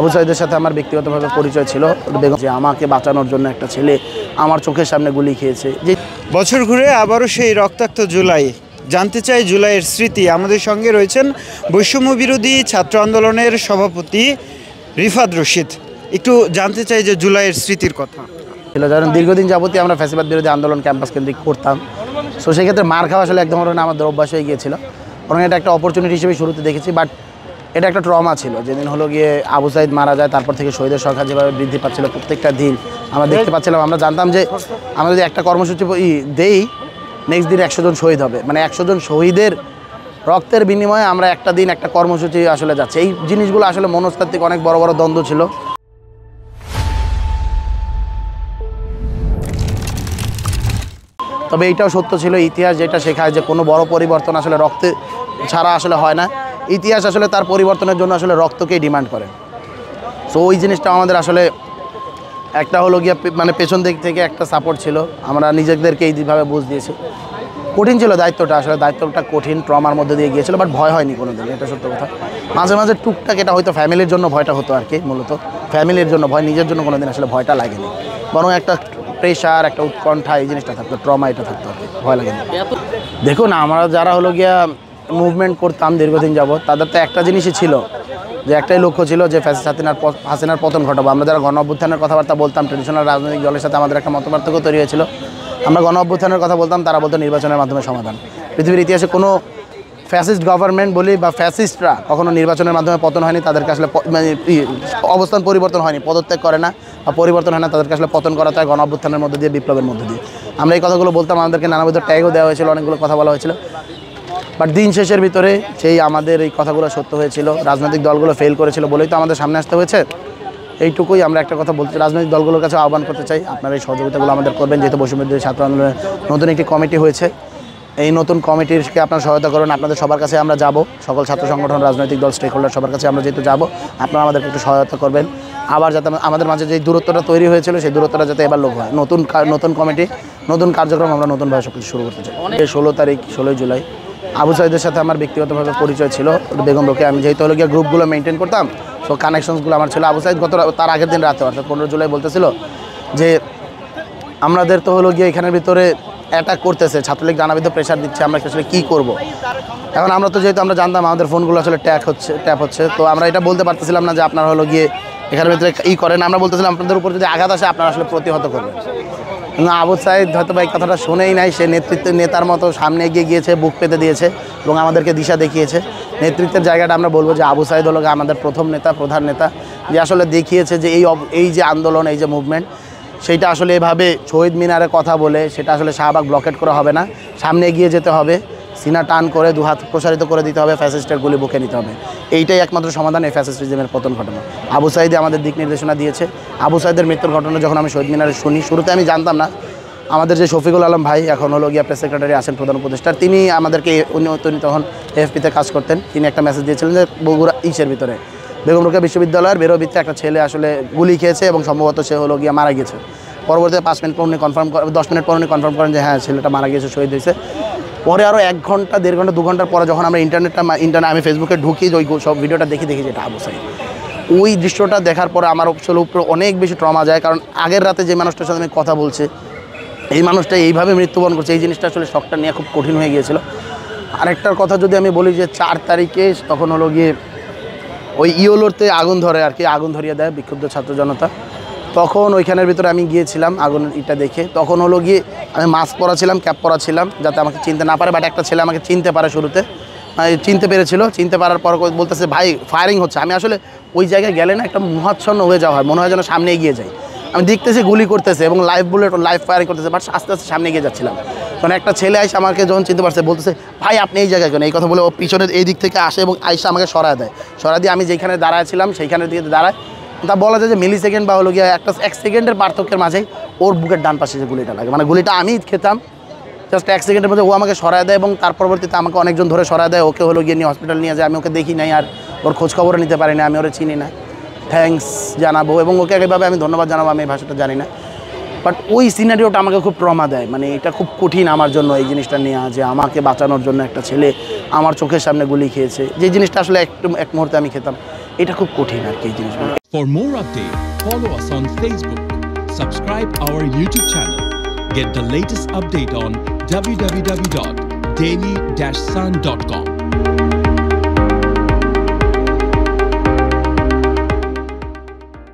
আবু সাইদের সাথে আমার ব্যক্তিগতভাবে পরিচয় ছিল বেগম যে আমাকে বাঁচানোর জন্য একটা ছেলে আমার চোখের সামনে গুলি খেয়েছে। যে বছর ঘুরে আবারও সেই রক্তাক্ত জুলাই, জানতে চাই জুলাইয়ের স্মৃতি। আমাদের সঙ্গে রয়েছেন বৈষম্য বিরোধী ছাত্র আন্দোলনের সভাপতি রিফাত রশিদ। একটু জানতে চাই যে জুলাইয়ের স্মৃতির কথা। ছিল কারণ দীর্ঘদিন যাবতীয় আমরা ফ্যাসিবাদ বিরোধী আন্দোলন ক্যাম্পাস কেন্দ্রিক করতাম, সো সেক্ষেত্রে মার খাওয়া আসলে এক ধরনের আমাদের অভ্যাস হয়ে গিয়েছিল। বরং এটা একটা অপরচুনিটি হিসেবে শুরুতে দেখেছি, বাট এটা একটা ট্রমা ছিল। যেদিন হলো গিয়ে আবু সাইদ মারা যায়, তারপর থেকে শহীদের সংখ্যা যেভাবে বৃদ্ধি পাচ্ছিল প্রত্যেকটা দিন আমরা দেখতে পাচ্ছিলাম। আমরা জানতাম যে আমরা যদি একটা কর্মসূচি দেই, নেক্সট দিন 100 জন শহীদ হবে, মানে 100 জন শহীদের রক্তের বিনিময়ে আমরা একটা দিন একটা কর্মসূচি আসলে যাচ্ছে। এই জিনিসগুলো আসলে মনস্তাত্ত্বিক অনেক বড় বড় দ্বন্দ্ব ছিল। তবে এইটাও সত্য ছিল, ইতিহাস যেটা শেখায় যে কোনো বড় পরিবর্তন আসলে রক্তে ছাড়া আসলে হয় না। ইতিহাস আসলে তার পরিবর্তনের জন্য আসলে রক্তকেই ডিমান্ড করে। সো ওই জিনিসটা আমাদের আসলে একটা হলো গিয়ে মানে পেছন দিক থেকে একটা সাপোর্ট ছিল। আমরা নিজেদেরকে এইভাবে বুঝ দিয়েছি। কঠিন ছিল দায়িত্বটা, আসলে দায়িত্বটা কঠিন, ট্রমার মধ্যে দিয়ে গিয়েছিল, বাট ভয় হয়নি কোনো দিন, এটা সত্য কথা। মাঝে মাঝে টুকটাক এটা হয়তো ফ্যামিলির জন্য ভয়টা হতো আর কি, মূলত ফ্যামিলির জন্য ভয়, নিজের জন্য কোনো দিন আসলে ভয়টা লাগেনি। বরং একটা প্রেশার, একটা উৎকণ্ঠা, এই জিনিসটা থাকতো, ট্রমা এটা থাকতো আর কি, ভয় লাগেনি। দেখুন, আমরা যারা হলো গিয়া মুভমেন্ট করতাম দীর্ঘদিন যাবৎ, তাদের তো একটা জিনিসই ছিল, যে একটাই লক্ষ্য ছিল যে হাসিনার পতন ঘটাবো। আমরা যারা গণ অভ্যুত্থানের কথাবার্তা বলতাম, ট্রেডিশনাল রাজনৈতিক দলের সাথে আমাদের একটা মতপার্থক্য তৈরি হয়েছিল। আমরা গণ অভ্যুত্থানের কথা বলতাম, তারা বলতো নির্বাচনের মাধ্যমে সমাধান। পৃথিবীর ইতিহাসে কোনো ফ্যাসিস্ট গভর্নমেন্ট বলি বা ফ্যাসিস্টরা কখনো নির্বাচনের মাধ্যমে পতন হয়নি। তাদেরকে আসলে অবস্থান পরিবর্তন হয়নি, পদত্যাগ করে না বা পরিবর্তন হয় না, তাদেরকে আসলে পতন করা হয় গণ অভ্যুত্থানের মধ্যে দিয়ে, বিপ্লবের মধ্যে দিয়ে। আমরা এই কথাগুলো বলতাম, আমাদেরকে নানাবিধ ট্যাগও দেওয়া হয়েছিল, অনেকগুলো কথা বলা হয়েছিল। বাট দিন শেষের ভিতরে সেই আমাদের এই কথাগুলো সত্য হয়েছিল। রাজনৈতিক দলগুলো ফেল করেছিল বলেই তো আমাদের সামনে আসতে হয়েছে। এইটুকুই আমরা একটা কথা বলছি, রাজনৈতিক দলগুলোর কাছে আহ্বান করতে চাই, আপনারা এই সহযোগিতাগুলো আমাদের করবেন। যেহেতু বৈষম্য বিরোধী ছাত্র আন্দোলনের নতুন একটি কমিটি হয়েছে, এই নতুন কমিটিকে আপনারা সহায়তা করুন। আপনাদের সবার কাছে আমরা যাব, সকল ছাত্র সংগঠন, রাজনৈতিক দল, স্টেক হোল্ডার সবার কাছে আমরা যেহেতু যাব, আপনারা আমাদেরকে একটু সহায়তা করবেন। আবার যাতে আমাদের মাঝে যে দূরত্বটা তৈরি হয়েছিল, সেই দূরত্বটা যাতে এবার লোক হয়। নতুন কমিটি, নতুন কার্যক্রম আমরা নতুনভাবে সব কিছু শুরু করতে চাই। 16 তারিখ 16 জুলাই আবু সাইদের সাথে আমার ব্যক্তিগতভাবে পরিচয় ছিল বেগম রোকেয়া। আমি যেহেতু হলো গিয়ে গ্রুপগুলো মেনটেন করতাম, সো কানেকশনসগুলো আমার ছিল। আবু সাইদ তার আগের দিন রাতে, অর্থাৎ 15 জুলাই বলতেছিল যে আমাদের তো হলো গিয়ে এখানের ভিতরে অ্যাটাক করতেছে, ছাত্রলীগ নানাবিধ প্রেশার দিচ্ছে, আমরা আসলে কী করব। এখন আমরা তো যেহেতু আমরা জানতাম আমাদের ফোনগুলো আসলে ট্যাপ হচ্ছে, তো আমরা এটা বলতে পারতেছিলাম না যে আপনারা হলো গিয়ে এখানের ভিতরে করেন। আমরা বলতেছিলাম আপনাদের উপর যদি আঘাত আসে আপনারা আসলে প্রতিহত করবেন। কিন্তু আবু সাইদ হয়তো বা এই কথাটা শুনেই নাই। সে নেতার মতো সামনে এগিয়ে গিয়েছে, বুক পেতে দিয়েছে এবং আমাদেরকে দিশা দেখিয়েছে। নেতৃত্বের জায়গাটা আমরা বলবো যে আবু সাইদ হলো আমাদের প্রথম নেতা, প্রধান নেতা, যে আসলে দেখিয়েছে যে এই যে আন্দোলন, এই যে মুভমেন্ট, সেইটা আসলে এভাবে শহীদ মিনারে কথা বলে সেটা আসলে শাহবাগ ব্লকেট করা হবে না, সামনে এগিয়ে যেতে হবে, সিনা টান করে দুহাত প্রসারিত করে দিতে হবে, ফ্যাসিস্টের গুলি বুকে নিতে হবে। এইটাই একমাত্র সমাধান এই ফ্যাসিস্টিজমের পতন ঘটনা। আবু সাইদে আমাদের দিক নির্দেশনা দিয়েছে। আবু সাইদের মৃত্যুর ঘটনা যখন আমি শহীদ মিনারে শুনি, শুরুতে আমি জানতাম না। আমাদের যে শফিকুল আলম ভাই, এখন হলো গিয়া প্রেস সেক্রেটারি আছেন, প্রধান উপদেষ্টা, তিনি আমাদেরকে উনি তখন এএফপিতে কাজ করতেন। তিনি একটা মেসেজ দিয়েছিলেন যে বগুড়া ভিতরে বেগম রোকেয়া বিশ্ববিদ্যালয়ের বেরোবিতে একটা ছেলে আসলে গুলি খেয়েছে এবং সম্ভবত সে হলো গিয়া মারা গেছে। পরবর্তীতে 5 মিনিট পর উনি 10 মিনিট পর উনি কনফার্ম করেন যে হ্যাঁ ছেলেটা মারা গিয়েছে, শহীদ হয়েছে। পরে আরও 1 ঘন্টা, 1.5 ঘন্টা, 2 ঘন্টার পরে যখন আমরা ইন্টারনেট আমি ফেসবুকে ঢুকি, ওই সব ভিডিওটা দেখি যে এটা আবু সাইদ। ওই দৃশ্যটা দেখার পরে আমার আসলে উপরে অনেক বেশি ট্রমা যায়। কারণ আগের রাতে যে মানুষটার সাথে আমি কথা বলছি, এই মানুষটা এইভাবে মৃত্যুবরণ করছে, এই জিনিসটা আসলে শখটা নিয়ে খুব কঠিন হয়ে গিয়েছিল। আরেকটার কথা যদি আমি বলি যে 4 তারিখে তখন হলো গিয়ে ওই ইয়োলোরতে আগুন ধরে আর কি, আগুন ধরিয়ে দেয় বিক্ষুব্ধ ছাত্র জনতা। তখন ওইখানের ভিতরে আমি গিয়েছিলাম আগুন ইটা দেখে। তখন হলো গিয়ে আমি মাস্ক পরা ছিলাম, ক্যাপ পরা ছিলাম, যাতে আমাকে চিনতে না পারে। বাট একটা ছেলে আমাকে চিনতে পারে, শুরুতে চিনতে পেরেছিল। চিনতে পারার পর বলতেছে ভাই ফায়ারিং হচ্ছে। আমি আসলে ওই জায়গায় গেলে না একটা মোহাচ্ছন্ন হয়ে যাওয়া হয়, মনে হয় যেন সামনে এগিয়ে যাই। আমি দেখতেছি গুলি করতেছে এবং লাইভ ফায়ারিং করতেছে, বাট আস্তে আস্তে সামনে এগিয়ে যাচ্ছিলাম। তখন একটা ছেলে আইসা আমাকে যখন চিনতে পারছে, বলতেছে ভাই আপনি এই জায়গায় কেন, এই কথা বলে ও পিছনের এই দিক থেকে আসে এবং আইসা আমাকে সরায় দেয়। সরাই দিয়ে আমি যেখানে দাঁড়াচ্ছিলাম সেইখানের দিকে দাঁড়ায়। তা বলা যায় যে মিলি সেকেন্ড বা হলো গিয়ে 1 সেকেন্ডের পার্থক্যের মাঝেই ওর বুকের ডান পাশে যে গুলিটা লাগে, মানে গুলিটা আমি খেতাম, জাস্ট 1 সেকেন্ডের মধ্যে ও আমাকে সরায় দেয় এবং তার পরবর্তীতে আমাকে অনেকজন ধরে সরায় দেয়। ওকে হলো গিয়ে নিয়ে হসপিটাল নিয়ে যায়। আমি ওকে দেখি নাই, আর ওর খোঁজ খবরও নিতে পারি না, আমি ওরা চিনি না। থ্যাঙ্কস জানাবো এবং ওকে একইভাবে আমি ধন্যবাদ জানাবো, আমি এই ভাষাটা জানি না। বাট ওই সিনারিওটা আমাকে খুব ট্রমা দেয়। মানে এটা খুব কঠিন আমার জন্য, এই জিনিসটা নিয়ে, যে আমাকে বাঁচানোর জন্য একটা ছেলে আমার চোখের সামনে গুলি খেয়েছে, যে জিনিসটা আসলে এক মুহূর্তে আমি খেতাম। এটা খুব কঠিন আর কি এই জিনিসগুলো। For more updates, follow us on Facebook, subscribe our YouTube channel, get the latest update on www.daily-sun.com.